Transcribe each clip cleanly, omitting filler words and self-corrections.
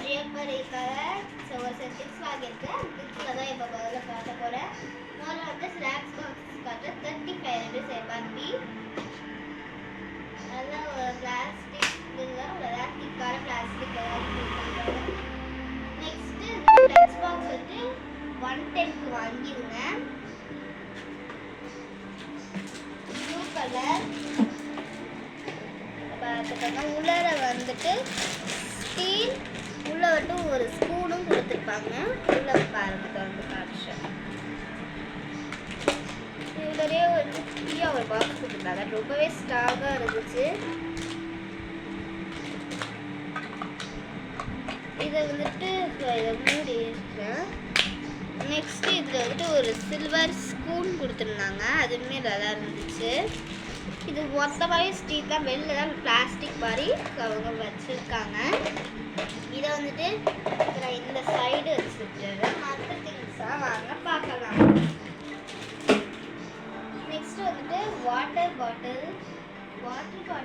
ஜியோபரி colour ஒரு settings வாங்கியிருக்கேன். கிட்ஸில் தான் இப்போ முதல்ல காட்ட போகிறேன். முதல்ல வந்து ஸ்நாக்ஸ் பாக்ஸ் காட்ட 35 rupees எம்ஆர்பி. அதெல்லாம் ஒரு பிளாஸ்டிக் இல்லை, ஒரு எலாஸ்டிக்கான பிளாஸ்டிக் நெக்ஸ்ட்டு லஞ்ச் பாக்ஸ் வந்து 110க்கு வாங்கியிருந்தேன். ப்ளூ கலர் பார்த்துக்கோங்க. உள்ளார வந்துட்டு ஸ்டீல் உள்ள வந்து ஒரு ஸ்பூனும் கொடுத்துருப்பாங்க. உள்ள பாருங்க வந்து காட்டுறேன். இதுலயே வந்து குட்டியாக ஒரு பாக்ஸ் கொடுத்துருந்தாங்க. ரொம்பவே ஸ்ட்ராங்காக இருந்துச்சு. இதை வந்துட்டு இதை மூடி இருக்கேன். நெக்ஸ்ட் இதில் வந்துட்டு ஒரு சில்வர் ஸ்பூன் கொடுத்துருந்தாங்க. அதுவுமே நல்லா இருந்துச்சு. இது மொத்தமாகவே ஸ்டீல் தான், வெளில தான் பிளாஸ்டிக் மாதிரி அவங்க வச்சுருக்காங்க. இதை வந்துட்டு இந்த சைடு வச்சுட்டு மற்ற திங்ஸாக வாங்க பார்க்கலாம். நெக்ஸ்ட் வந்துட்டு வாட்டர் பாட்டில் பார்த்தீங்கன்னா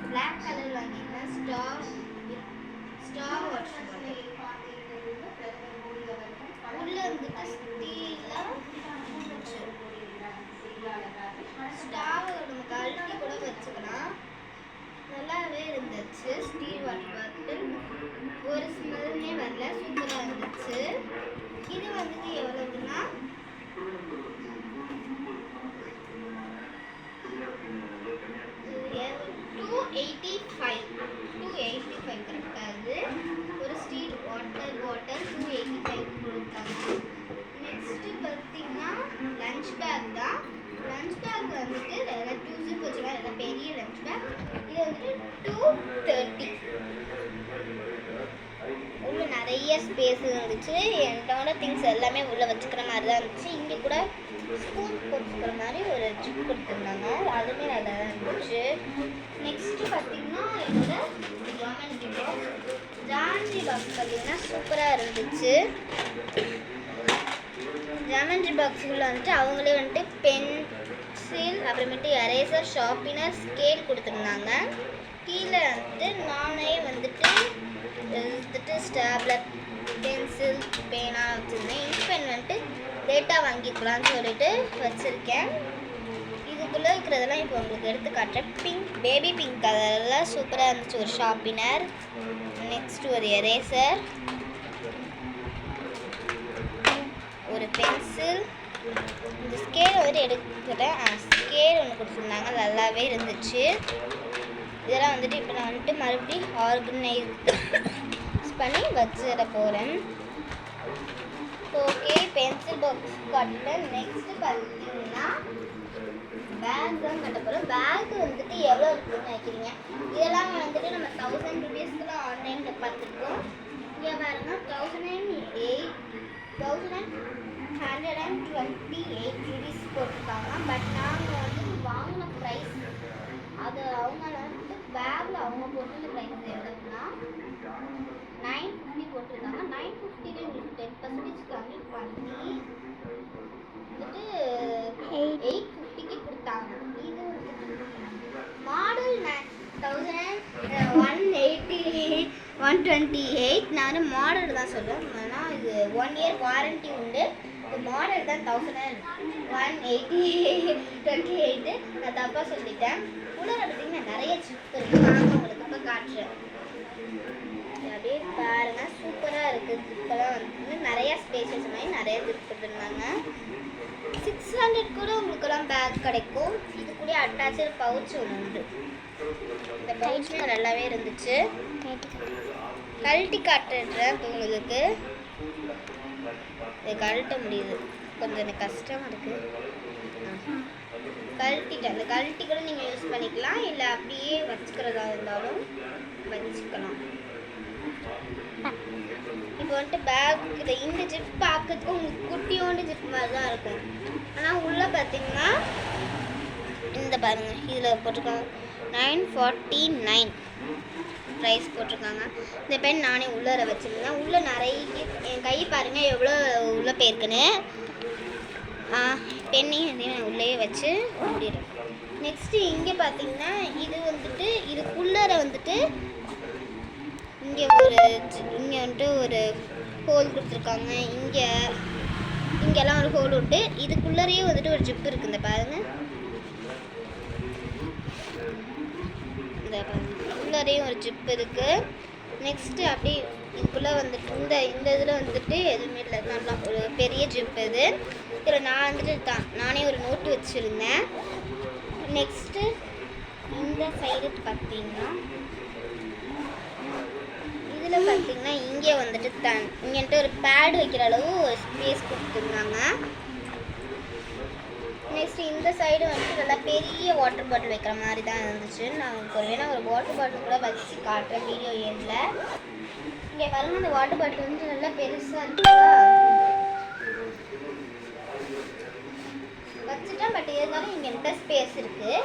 பிளாக் கலர் வாங்கிங்கன்னா ஸ்டார் வாட்டர் பாட்டில் உள்ள வந்துட்டு ஸ்டீலில் ஸ்டாவை நம்ம கழட்டி கூட வச்சுக்கலாம். நல்லாவே இருந்துச்சு. ஸ்டீல் வாட்டர் பாட்டில் ஒரு ஸ்மெல்லுமே வரல, சூப்பராக இருந்துச்சு. இது வந்துட்டு எவ்வளவுன்னா 285 கரெக்டாக. ஒரு ஸ்டீல் வாட்டர் பாட்டில் 285 கொடுத்தாங்க. நெக்ஸ்ட்டு பார்த்தீங்கன்னா லஞ்ச் பேக் தான். லஞ்ச் பேக் வந்துட்டு எல்லாம் டியூஸுக்கு வச்சுக்கலாம். எல்லாம் பெரிய லஞ்ச் பேக். இது வந்துட்டு 230. உள்ள நிறைய ஸ்பேஸ் இருந்துச்சு. என்னோட திங்ஸ் எல்லாமே உள்ளே வச்சுக்கிற மாதிரி தான் இருந்துச்சு. இங்கே கூட ஸ்பூன் கொடுத்துக்கிற மாதிரி ஒரு ஜிப் கொடுத்துருந்தாங்க. அதுவுமே நல்லா தான் இருந்துச்சு. நெக்ஸ்ட்டு பார்த்தீங்கன்னா என்னோட ஜாமெண்ட்ரி பாக்ஸ் பார்த்தீங்கன்னா சூப்பராக இருந்துச்சு. ஜாமெண்ட்ரி பாக்ஸுக்குள்ளே வந்துட்டு அவங்களே வந்துட்டு பென்சில், அப்புறமேட்டு எரேசர், ஷார்ப்னர், ஸ்கேல் கொடுத்துருந்தாங்க. கீழே வந்துட்டு நானே வந்துட்டு ஸ்டாப்லர், பென்சில், பேனா வச்சுருந்தேன். இங்க் பென் வந்துட்டு லேட்டாக வாங்கிக்கலாம்னு சொல்லிட்டு வச்சுருக்கேன். இதுக்குள்ளே இருக்கிறதெல்லாம் இப்போ உங்களுக்கு எடுத்து காட்டுறேன். பேபி பிங்க் கலரில் சூப்பராக இருந்துச்சு. ஒரு ஷார்ப்னர், நெக்ஸ்ட் ஒரு எரேசர், ஒரு பென்சில், இந்த ஸ்கேல் வந்துட்டு எடுக்கிறேன். ஸ்கேல் ஒன்று கொடுத்துருந்தாங்க, நல்லாவே இருந்துச்சு. இதெல்லாம் வந்துட்டு இப்போ நான் வந்துட்டு மறுபடியும் ஆர்கனைஸ் பண்ணி வச்சிட போகிறேன். ஓகே, பென்சில் பாக்ஸ் காட்டுறேன். நெக்ஸ்ட்டு பார்த்தீங்கன்னா பேக் தான் கட்ட போகிறோம். பேக் வந்துட்டு எவ்வளோ இருக்குன்னு நினைக்கிறீங்க? இதெல்லாம் வந்துட்டு நம்ம 1000 rupeesக்கு ஆன்லைனில் பார்த்துருக்கோம். இங்கே பாருங்க 1128 rupees போட்டிருக்காங்க. பட் நாங்கள் வந்து வாங்கின ப்ரைஸ் அது அவங்க வந்து பேக்கில் அவங்க போட்டிருந்த ப்ரைஸ் எவ்வளோன்னா 950 போட்டிருக்காங்க. 950 உங்களுக்கு 10% கம்மி பண்ணி வந்துட்டு 850க்கு கொடுத்தாங்க. இது மாடல் 1128. நான் மாடல் தான் சொல்லுவேன். ஆனால் இது 1 year வாரண்டி உண்டு. இந்த மாடல் தான் 1128. நான் தப்பாக சொல்லிட்டேன். உள்ளே பார்த்தீங்கன்னா நிறைய சிப் இருக்குது. நாங்கள் உங்களுக்கு இப்போ காட்டுறேன். அப்படியே பாருங்க, சூப்பராக இருக்குது. ஜிப்பெல்லாம் வந்து நிறையா ஸ்பேசஸ் மாதிரி நிறைய ஜிப் கொடுத்துருந்தாங்க. 600 கூட உங்களுக்கெல்லாம் பேக் கிடைக்கும். இது கூட அட்டாச்சு பவுச் ஒன்று உண்டு. இந்த பவுச்சுமே நல்லாவே இருந்துச்சு. கழட்டி காட்டுறேன் உங்களுக்கு. இதை கழட்ட முடியுது, கொஞ்சம் எனக்கு கஷ்டமாக இருக்குது. கழட்டிட்டேன். அந்த கழட்டி கூட நீங்கள் யூஸ் பண்ணிக்கலாம், இல்லை அப்படியே வச்சுக்கிறதா இருந்தாலும் வச்சுக்கலாம். இப்போ வந்துட்டு பேக் இந்த ஜிப் பார்க்கறதுக்கு உங்களுக்கு குட்டியோண்டு ஜிப் மாதிரி தான் இருக்கும். ஆனால் உள்ளே பார்த்தீங்கன்னா இந்த பாருங்கள், இதில் போட்டிருக்காங்க 949 ப்ரைஸ் போட்டிருக்காங்க. இந்த பென் நானே உள்ளே வச்சுருந்தேன். உள்ளே நிறைய என் கை பாருங்கள் எவ்வளோ உள்ளே போயிருக்குன்னு. பெண்ணையும் அதையும் உள்ளே வச்சு மூடிடுறேன். நெக்ஸ்ட்டு இங்கே பார்த்தீங்கன்னா இது வந்துட்டு இதுக்குள்ளே வந்துட்டு இங்கே வந்துட்டு ஒரு ஹோல் கொடுத்துருக்காங்க. இங்கெல்லாம் ஒரு ஹோல் விட்டு இதுக்குள்ளேயே வந்துட்டு ஒரு ஜிப் இருக்குது. இந்த பாருங்கள், உள்ளரையும் ஒரு ஜிப் இருக்குது. நெக்ஸ்ட்டு அப்படி இதுக்குள்ளே வந்துட்டு இந்த இதில் வந்துட்டு எதுவுமே இல்லை, நல்லா ஒரு பெரிய ஜிப் இது. இதில் நான் வந்துட்டு நானே ஒரு நோட்டு வச்சுருந்தேன். நெக்ஸ்ட்டு இந்த சைடு பார்த்தீங்கன்னா இதில் பார்த்தீங்கன்னா இங்கே வந்துட்டு இங்கேன்ட்டு ஒரு பேடு வைக்கிற அளவு ஒரு ஸ்பேஸ் கொடுத்துருந்தாங்க. நெக்ஸ்ட் இந்த சைடு வந்துட்டு நல்லா பெரிய வாட்டர் பாட்டில் வைக்கிற மாதிரி தான் இருந்துச்சு. நான் உங்களுக்கு ஒரு வாட்டர் பாட்டில் கூட வச்சு காட்டுறேன் வீடியோ எண்டில். இங்கே பாருங்க, அந்த வாட்டர் பாட்டில் வந்து நல்லா பெருசாக இருக்குதா வச்சுட்டேன். பட் இருந்தாலும் இங்கே எந்த ஸ்பேஸ் இருக்குது.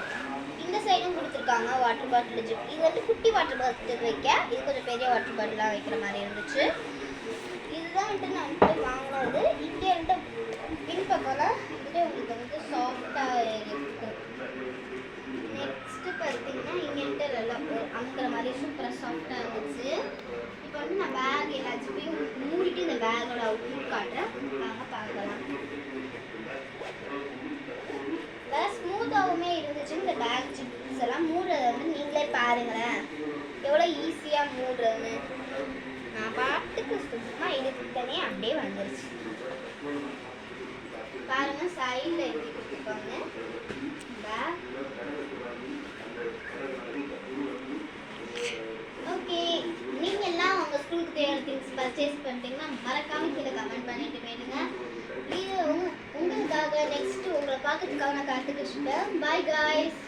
இந்த சைடும் கொடுத்துருக்காங்க வாட்டர் பாட்டில் ஜிப். இது வந்து குட்டி வாட்டர் பாட்டில் வைக்க, இது கொஞ்சம் பெரிய வாட்டர் பாட்டிலாக வைக்கிற மாதிரி இருந்துச்சு. இதுதான் வந்துட்டு நான் வந்துட்டு வாங்கினது. இங்கே வந்துட்டு பின்பக்கம் இதுலேயே உங்களுக்கு வந்து சாஃப்டாக இருக்கும். நெக்ஸ்ட்டு பார்த்தீங்கன்னா இங்கே நல்லா அமுக்கிற மாதிரி சூப்பராக சாஃப்டாக இருந்துச்சு. இப்போ வந்து நான் பேக் எல்லாத்தையும் மூடிட்டு இந்த பேக்கோட அவுட்லுக் காட்டுறேன், நாங்கள் பார்க்கலாம். நல்லா ஸ்மூத்தாகவுமே இருந்துச்சு. இந்த பேக் ஜிப்ஸ் எல்லாம் மூடுறதை வந்து நீங்களே பாருங்களேன் எவ்வளோ ஈஸியாக மூடுறதுன்னு. நான் பாட்டுக்கு சும்மா எடுத்துட்டனே அப்படியே வந்துருச்சு பாருங்க. சைடில் எழுதி கொடுத்துருப்பாங்க பேக். ஓகே, நீங்கள்லாம் உங்கள் ஸ்கூலுக்கு தேவையான திங்ஸ் பர்ச்சேஸ் பண்ணிட்டீங்கன்னா மறக்காம கீழே கமெண்ட் பண்ணிட்டு போயிடுங்க. இது உங்களுக்காக நெக்ஸ்ட் உங்களை பார்க்கறதுக்காக நான் காத்துக்கிட்டு இருக்கேன். Bye guys.